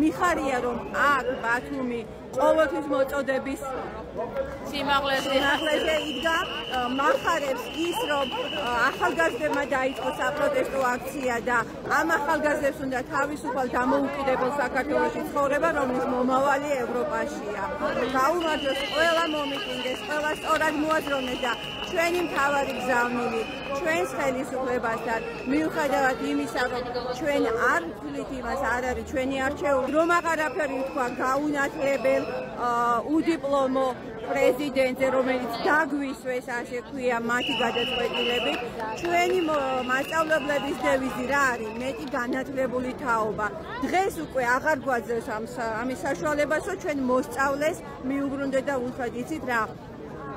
მიხარია რომ აქ ბათუმი ყოველთვის მოწოდების სიმაღლეზე იდგა, მახარებს ის რომ ახალგაზრდებმა დაიწყო საპროტესტო აქცია და ამ ახალგაზრდებს უნდა თავისუფალ დამოუკიდებელ საქართველოში ცხოვრება, რომლის მომავალი ევროპაშია. გაუმარჯოს ყველა მომიტინგეს, ყველა სწორად მოაზროვნეს და ჩვენი მთავარი გზავნილი ჩვენს ხელისუფლებასთან მიუხედავად იმისა, რომ ჩვენ არ ვთვლით იმას, არ არის ჩვენი არჩეული, რომ აღარაფერი თქვა გაუნათლებელ უდიპლომო პრეზიდენტზე, რომელიც დაგვისვეს, ასე ქვია, მათი გადაწყვეტილებით. ჩვენი მასწავლებლების დევიზი რა არის? მეტი განათლებული თაობა. დღეს უკვე აღარ გვაძლევს ამის საშუალებას, რომ ჩვენ მოსწავლეს მიუბრუნდეთ და უთხრათ, იცით რა?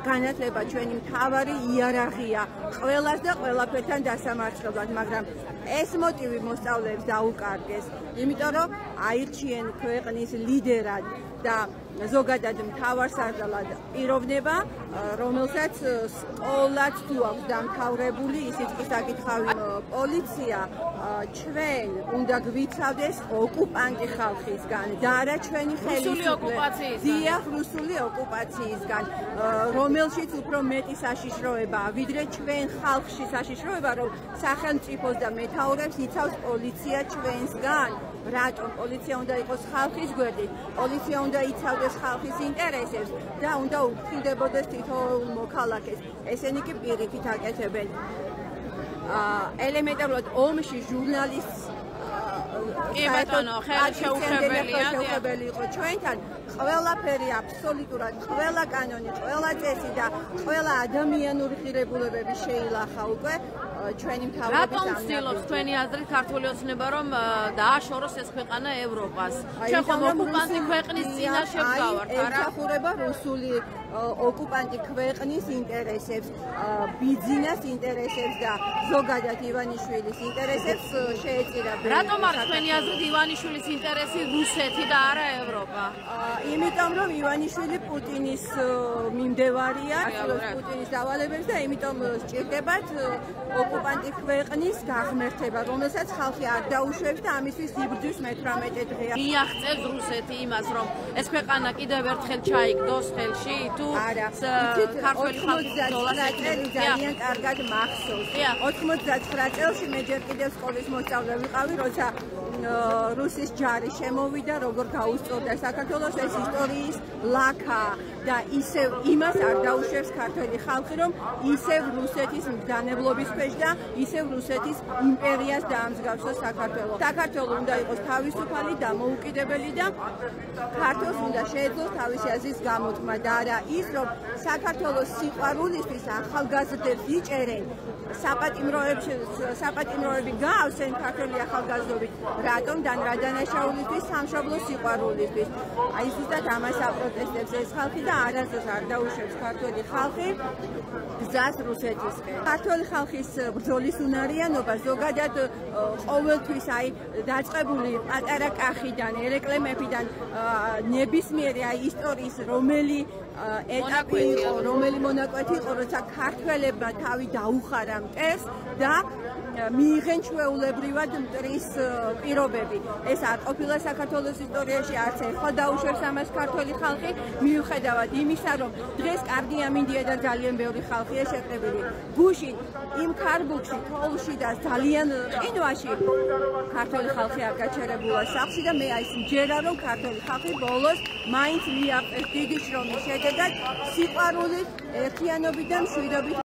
განათლება ჩვენი მთავარი იარაღია ყველას და ყველაფერთან დასამარცხებლად, მაგრამ ეს მოტივი მოსწავლეებს დაუკარგეს, იმიტომ რომ აირჩიენ ქვეყნის ლიდერად და ზოგადად მთავარსარდალად პიროვნება, რომელსაც სკოლაც თუ აქვს დამთავრებული, ისიც კი საკითხავი პოლიცია ჩვენ უნდა გვიცავდეს ოკუპანტი ხალხისგან და არა ჩვენი ხელისუფლება, რუსული ოკუპაციისგან, რომელშიც უფრო მეტი საშიშროებაა, ვიდრე ჩვენ ხალხში საშიშროება, რომ სახელმწიფოს და მეთაურებს იცავს პოლიცია ჩვენსგან. რატომ პოლიცია უნდა იყოს ხალხის გვერდით, პოლიცია უნდა იცავდეს ხალხის ინტერესებს და უნდა უფრთხილდებოდეს თითოეულ მოქალაქეს. ესენი კი პირიქით აკეთებენ. ელემენტარულად ომში ჟურნალისტს შეუხებელი იყო ჩვენთან, ყველაფერი აბსოლუტურად, ყველა კანონი, ყველა წესი და ყველა ადამიანური ღირებულებები შეილახა უკვე ჩვენი მთავრობის რატომ ცდილობს თქვენი აზრით ქართული ოცნება რომ დააშოროს ეს ქვეყანა ევროპას? ჩვენ ხომ ოკუპანტი ქვეყნის წინაშე ვგავართ, არა? ეხმაურება რუსული ოკუპანტი ქვეყნის ინტერესებს, ბიძინას ინტერესებს და ზოგადად ივანიშვილის ინტერესებს შეეწირა. რატომ არის თქვენი აზრით ივანიშვილის ინტერესი რუსეთი და არა ევროპა? იმიტომ რომ ივანიშვილი პუტინის მიმდევარია, პუტინის დავალებებს და იმიტომ სჭირდებათ ოკუპანტი ქვეყნის გაღმერთება, რომელსაც ხალხი არ დაუშვებს და ამისთვის იბრძვის 18 დღეა. მიაღწევს რუსეთი იმას, რომ ეს ქვეყანა კიდევ ერთხელ ჩაიგდოს ხელში თუ ქართველი ხალხის წელი ძალიან კარგად მახსოვს. 99 წელს მე ჯერ კიდევ სკოლის მოსწავლე ვიყავი, როცა რუსის ჯარი შემოვიდა, როგორ გაუსწორდა საქართველოს, ეს ისტორიის ლაქა და ისევ იმას არ დაუშვებს ქართველი ხალხი, რომ ისევ რუსეთის მბრძანებლობის ქვეშ და ისევ რუსეთის იმპერიას დაამსგავსოს საქართველო. საქართველო უნდა იყოს თავისუფალი, დამოუკიდებელი და ქართლს უნდა შეეძლოს თავისი აზრის გამოთქმა და არა ის, რომ საქართველოს სიყვარულისთვის ახალგაზრდებს იჭერენ, საპატიმროები გაავსენ ქართველი ახალგაზრდობით. რატომ და რა დანაშაულისთვის? სამშობლოს სიყვარულისთვის. აი ზუსტად ამას აპროტესტებს ეს ხალხი და არასდროს არ დაუშვებს ქართველი ხალხი გზას რუსეთისკენ. ქართველი ხალხის ბრძოლის უნარიანობა ზოგადად ყოველთვის აი დაწყებული პატარა კახიდან, ერეკლემებიდან ნებისმიერი აი ისტორიის რომელი ეტაპი იყო, რომელი მონაკვეთი იყო, როცა ქართველებმა თავი დაუხარა მტერს და მიიღენ ჩვეულებრივად მტრის პირობები. ეს არ ყოფილა საქართველოს ისტორიაში, არც ახლა დაუშვებს ამას ქართველი ხალხი, მიუხედავად იმისა, რომ დღეს კარგი ამინდია და ძალიან ბევრი ხალხია შეყრებილი. გუშინ იმ ქარბუქში, თოვლში და ძალიან ყინვაში ქართველი ხალხი არ გაჩერებულა სახლში და მე აი მჯერა, რომ ქართველი ხალხი ბოლოს მაინც მიაღწევს დიდი შრომის შედეგად სიყვარულით, ერთიანობით და მშვიდობით.